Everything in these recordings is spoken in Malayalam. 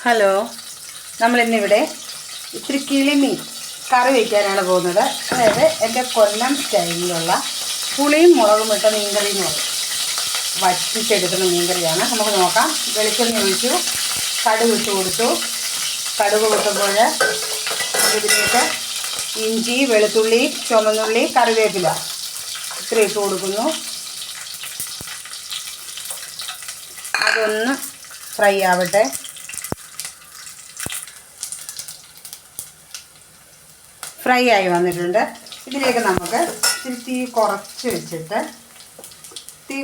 ഹലോ, നമ്മളിന്നിവിടെ ഇത്തിരി കിളിമീൻ കറി വയ്ക്കാനാണ് പോകുന്നത്. അതായത് എൻ്റെ കൊല്ലം സ്റ്റൈലിലുള്ള പുളിയും മുളകും ഇട്ട മീൻകറി എന്ന് പറയും. വറ്റിച്ചെടുക്കുന്ന മീൻകറിയാണ്. നമുക്ക് നോക്കാം. വെളിച്ചെണ്ണ ഒഴിച്ചു, കടുക് ഇട്ട് കൊടുത്തു. കടുക് പൊട്ടുമ്പോൾ ഇതിലേക്ക് ഇഞ്ചി, വെളുത്തുള്ളി, ചുമന്നുള്ളി, കറിവേപ്പില ഇത്ര ഇട്ട് കൊടുക്കുന്നു. അതൊന്ന് ഫ്രൈ ആവട്ടെ. ഫ്രൈ ആയി വന്നിട്ടുണ്ട്. ഇതിലേക്ക് നമുക്ക് ഇത്തിരി തീ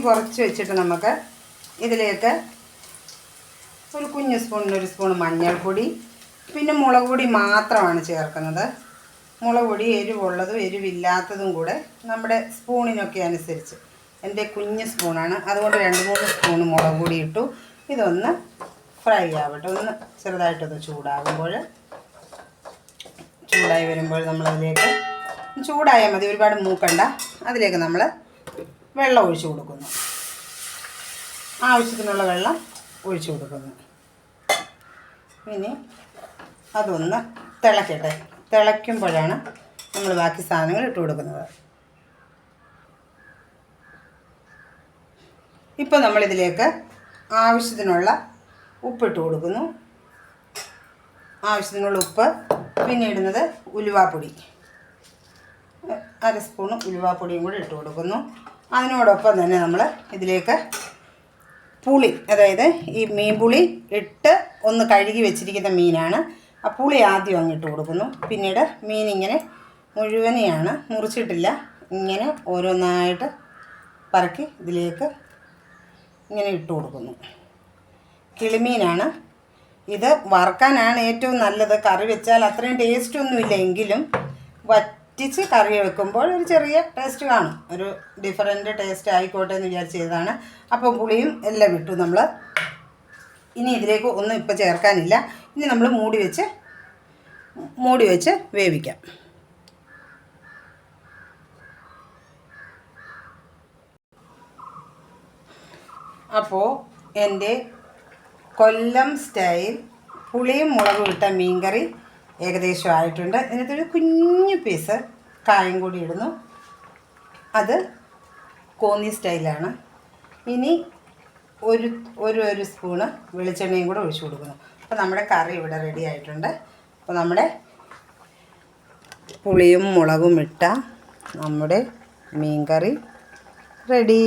കുറച്ച് വെച്ചിട്ട് നമുക്ക് ഇതിലേക്ക് ഒരു കുഞ്ഞ് സ്പൂണിന് ഒരു സ്പൂൺ മഞ്ഞൾപ്പൊടി, പിന്നെ മുളക് പൊടി മാത്രമാണ് ചേർക്കുന്നത്. മുളക് പൊടി എരിവുള്ളതും എരിവില്ലാത്തതും കൂടെ നമ്മുടെ സ്പൂണിനൊക്കെ അനുസരിച്ച്. എൻ്റെ കുഞ്ഞ് സ്പൂണാണ്, അതുകൊണ്ട് 2-3 സ്പൂൺ മുളക് പൊടി ഇട്ടു. ഇതൊന്ന് ഫ്രൈ ആവട്ടെ. ഒന്ന് ചെറുതായിട്ടൊന്ന് ചൂടായി വരുമ്പോൾ നമ്മളതിലേക്ക്, ചൂടായാൽ മതി, ഒരുപാട് മൂക്കണ്ട. അതിലേക്ക് നമ്മൾ വെള്ളം ഒഴിച്ചു കൊടുക്കുന്നു. ആവശ്യത്തിനുള്ള വെള്ളം ഒഴിച്ചു കൊടുക്കുന്നു. ഇനി അതൊന്ന് തിളക്കട്ടെ. തിളയ്ക്കുമ്പോഴാണ് നമ്മൾ ബാക്കി സാധനങ്ങൾ ഇട്ട് കൊടുക്കുന്നത്. ഇപ്പോൾ നമ്മളിതിലേക്ക് ആവശ്യത്തിനുള്ള ഉപ്പിട്ട് കൊടുക്കുന്നു. ആവശ്യത്തിനുള്ള ഉപ്പ്. പിന്നെ ഇടുന്നത് ഉലുവാപ്പൊടി, 1 സ്പൂൺ ഉലുവാപ്പൊടിയും കൂടി ഇട്ട് കൊടുക്കുന്നു. അതിനോടൊപ്പം തന്നെ നമ്മൾ ഇതിലേക്ക് പുളി, അതായത് ഈ മീൻ പുളി ഇട്ട് ഒന്ന് കഴുകി വെച്ചിരിക്കുന്ന മീനാണ്. ആ പുളി ആദ്യം അങ്ങ് ഇട്ട് കൊടുക്കുന്നു. പിന്നീട് മീൻ ഇങ്ങനെ മുഴുവനെയാണ്, മുറിച്ചിട്ടില്ല, ഇങ്ങനെ ഓരോന്നായിട്ട് പറക്കി ഇതിലേക്ക് ഇങ്ങനെ ഇട്ട് കൊടുക്കുന്നു. കിളിമീനാണ് ഇത്. വറുക്കാനാണ് ഏറ്റവും നല്ലത്. കറി വെച്ചാൽ അത്രയും ടേസ്റ്റൊന്നുമില്ല, എങ്കിലും വറ്റിച്ച് കറി വെക്കുമ്പോൾ ഒരു ചെറിയ ടേസ്റ്റ് കാണും. ഒരു ഡിഫറൻറ്റ് ടേസ്റ്റ് ആയിക്കോട്ടെ എന്ന് വിചാരിച്ച് ചെയ്തതാണ്. അപ്പോൾ പുളിയും എല്ലാം ഇട്ടു നമ്മൾ. ഇനി ഇതിലേക്ക് ഒന്നും ഇപ്പോൾ ചേർക്കാനില്ല. ഇനി നമ്മൾ മൂടി വെച്ച് വേവിക്കാം. അപ്പോൾ എൻ്റെ കൊല്ലം സ്റ്റൈൽ പുളിയും മുളകും ഇട്ട മീൻകറി ഏകദേശം ആയിട്ടുണ്ട്. ഇതിനകത്തൊരു കുഞ്ഞു പീസ് കായം കൂടി ഇടുന്നു. അത് കോന്നി സ്റ്റൈലാണ്. ഇനി ഒരു സ്പൂണ് വെളിച്ചെണ്ണയും കൂടെ ഒഴിച്ചു കൊടുക്കുന്നു. അപ്പോൾ നമ്മുടെ കറി ഇവിടെ റെഡി ആയിട്ടുണ്ട്. അപ്പോൾ നമ്മുടെ പുളിയും മുളകും ഇട്ട നമ്മുടെ മീൻകറി റെഡി.